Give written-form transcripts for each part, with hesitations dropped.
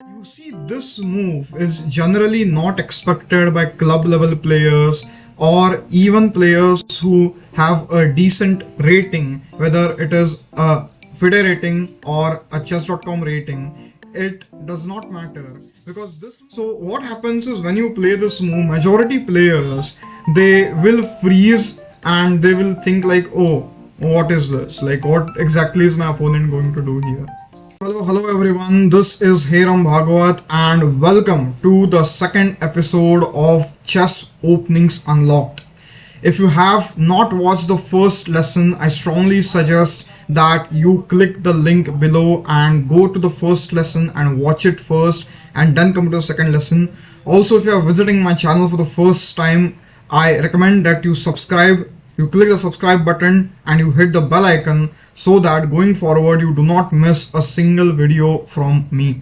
You see, this move is generally not expected by club level players or even players who have a decent rating, whether it is a FIDE rating or a chess.com rating. It does not matter because this. So, what happens is when you play this move, majority players they will freeze and they will think like, oh, what is this? Like, what exactly is my opponent going to do here? Hello everyone. This is Hiram Bhagwat and welcome to the second episode of Chess Openings Unlocked. If you have not watched the first lesson, I strongly suggest that you click the link below and go to the first lesson and watch it first and then come to the second lesson. Also, if you are visiting my channel for the first time, I recommend that you subscribe, you click the subscribe button and you hit the bell icon so that going forward you do not miss a single video from me.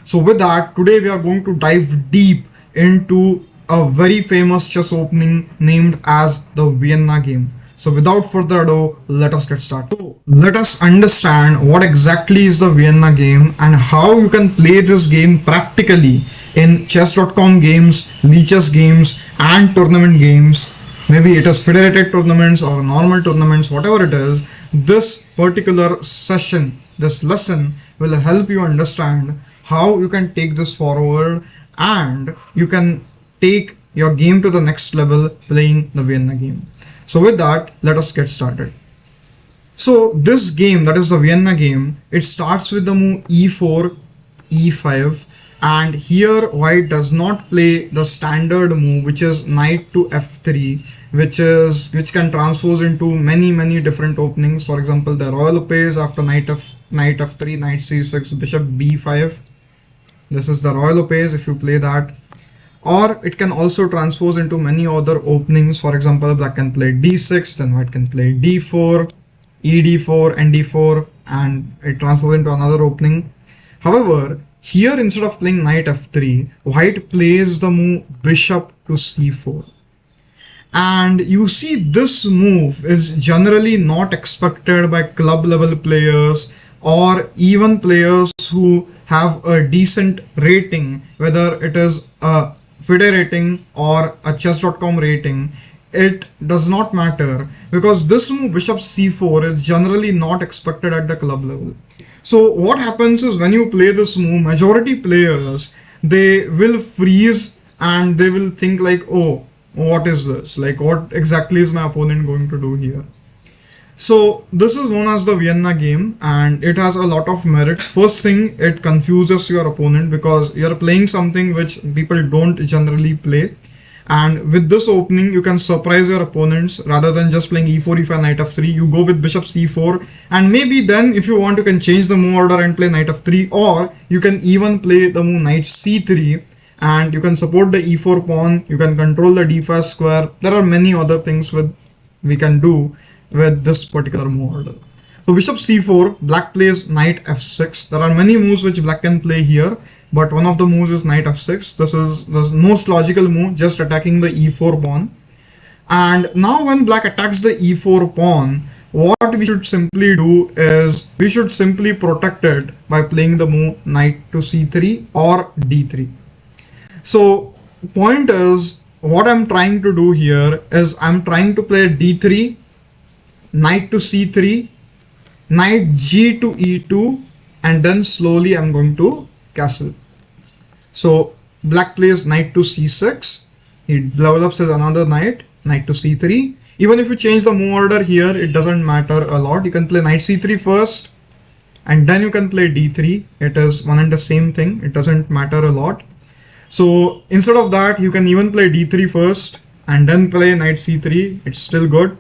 So with that, today we are going to dive deep into a very famous chess opening named as the Vienna game. So without further ado, let us get started. So let us understand what exactly is the Vienna game and how you can play this game practically in chess.com games, Lichess games and tournament games. Maybe it is federated tournaments or normal tournaments, whatever it is. This particular session, this lesson will help you understand how you can take this forward and you can take your game to the next level playing the Vienna game. So with that, let us get started. So this game, that is the Vienna game, it starts with the move e4, e5, and here white does not play the standard move, which is knight to f3, which can transpose into many different openings. For example, the royal pays after knight f3, knight c6, bishop b5. This is the royal pays if you play that. Or it can also transpose into many other openings. For example, black can play d6, then white can play d4, ed4, nd4, and it transposes into another opening. However, here instead of playing knight f3, white plays the move bishop to c4. And you see, this move is generally not expected by club level players or even players who have a decent rating, whether it is a FIDE rating or a chess.com rating. It does not matter because this move bishop c4 is generally not expected at the club level. So what happens is when you play this move, majority players they will freeze and they will think like, oh, what is this? Like, what exactly is my opponent going to do here? So this is known as the Vienna game and it has a lot of merits. First thing, it confuses your opponent because you're playing something which people don't generally play. And with this opening, you can surprise your opponents rather than just playing e4, e5, knight f3. You go with bishop c4, and maybe then if you want, you can change the move order and play knight f3, or you can even play the move knight c3, and you can support the e4 pawn. You can control the d5 square. There are many other things we can do with this particular move order. So bishop c4, black plays knight f6. There are many moves which black can play here, but one of the moves is knight f6. This is the most logical move, just attacking the e4 pawn. And now when black attacks the e4 pawn, what we should simply do is we should simply protect it by playing the move knight to c3 or d3. So point is, what I'm trying to do here is I'm trying to play d3, knight to c3, knight g to e2, and then slowly I'm going to castle. So black plays knight to c6, he develops as another knight, knight to c3. Even if you change the move order here, it doesn't matter a lot. You can play knight c3 first and then you can play d3. It is one and the same thing. It doesn't matter a lot. So instead of that, you can even play d3 first and then play knight c3. It's still good.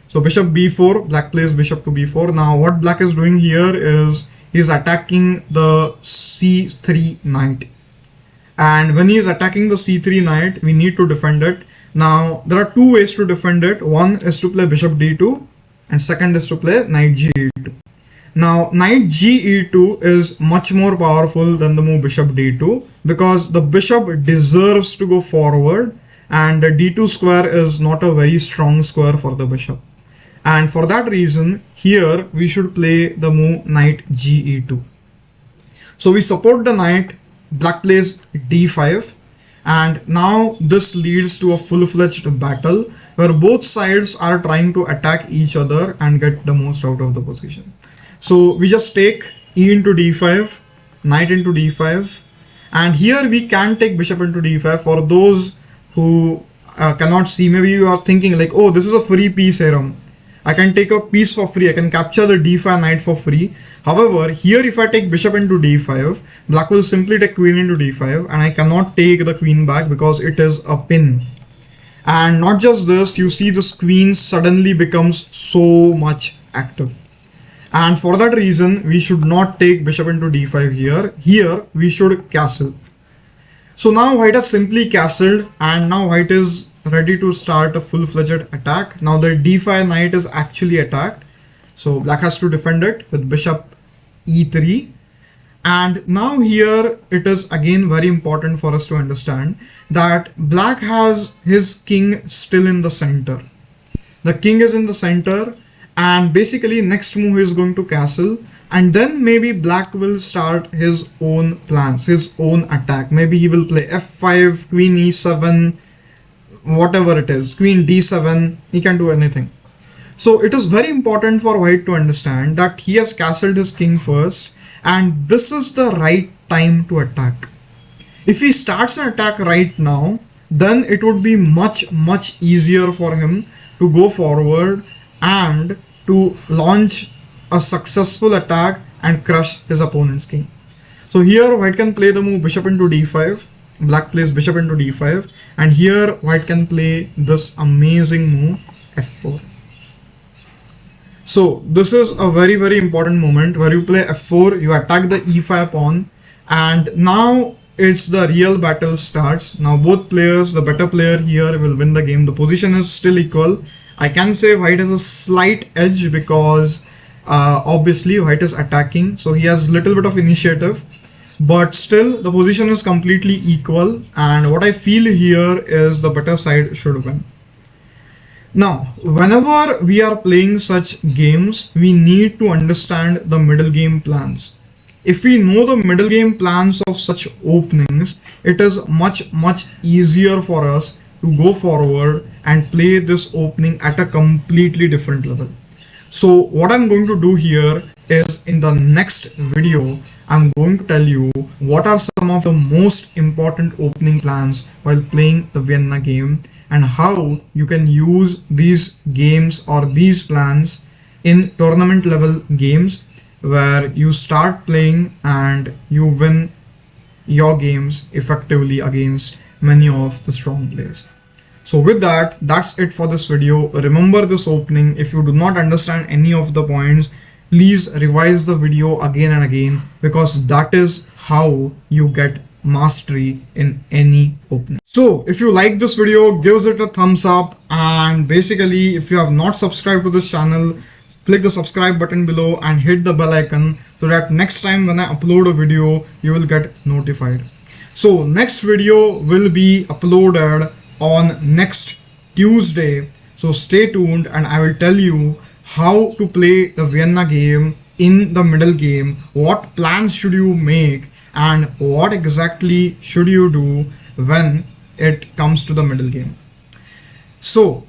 So bishop b4, black plays bishop to b4. Now what black is doing here is he's attacking the c3 knight. And when he is attacking the c3 knight, we need to defend it. Now there are two ways to defend it. One is to play bishop d2 and second is to play knight g2. Now knight ge2 is much more powerful than the move bishop d2 because the bishop deserves to go forward and the d2 square is not a very strong square for the bishop. And for that reason, here we should play the move knight ge2. So we support the knight black plays d5, and now this leads to a full-fledged battle where both sides are trying to attack each other and get the most out of the position. So we just take e into d5, knight into d5, and here we can take bishop into d5. For those who cannot see, maybe you are thinking like, oh, this is a free piece here. I can take a piece for free. I can capture the d5 knight for free. However, here if I take bishop into d5, black will simply take queen into d5, and I cannot take the queen back because it is a pin. And not just this, you see this queen suddenly becomes so much active. And for that reason, we should not take bishop into d5 here. Here, we should castle. So now white has simply castled, and now white is ready to start a full-fledged attack. Now the d5 knight is actually attacked. So black has to defend it with bishop e3. And now here it is again very important for us to understand that black has his king still in the center. The king is in the center, and basically next move is going to castle, and then maybe black will start his own plans, his own attack. Maybe he will play f5, queen e7, whatever it is, queen d7, he can do anything. So it is very important for white to understand that he has castled his king first, and this is the right time to attack. If he starts an attack right now, then it would be much easier for him to go forward and to launch a successful attack and crush his opponent's king. So here white can play the move bishop into d5, black plays bishop into d5, and here white can play this amazing move f4. So this is a very important moment where you play f4, you attack the e5 pawn, and now it's the real battle starts. Now both players, the better player here will win the game. The position is still equal. I can say white has a slight edge because obviously white is attacking, so he has a little bit of initiative, but still the position is completely equal, and what I feel here is the better side should win. Now, whenever we are playing such games, we need to understand the middle game plans. If we know the middle game plans of such openings, it is much easier for us to go forward and play this opening at a completely different level. So what I'm going to do here is, in the next video, I'm going to tell you what are some of the most important opening plans while playing the Vienna game, and how you can use these games or these plans in tournament level games where you start playing and you win your games effectively against many of the strong players. So with that, that's it for this video. Remember this opening. If you do not understand any of the points, please revise the video again and again, because that is how you get mastery in any opening. So if you like this video, give it a thumbs up, and basically if you have not subscribed to this channel, click the subscribe button below and hit the bell icon so that next time when I upload a video, you will get notified. So next video will be uploaded on next Tuesday, so stay tuned, and I will tell you how to play the Vienna game in the middle game, what plans should you make, and what exactly should you do when it comes to the middle game. So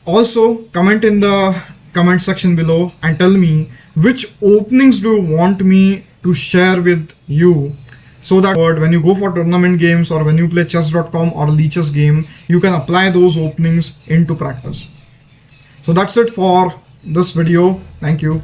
also comment in the comment section below and tell me which openings do you want me to share with you, so that when you go for tournament games or when you play chess.com or Lichess game, you can apply those openings into practice. So that's it for this video. Thank you.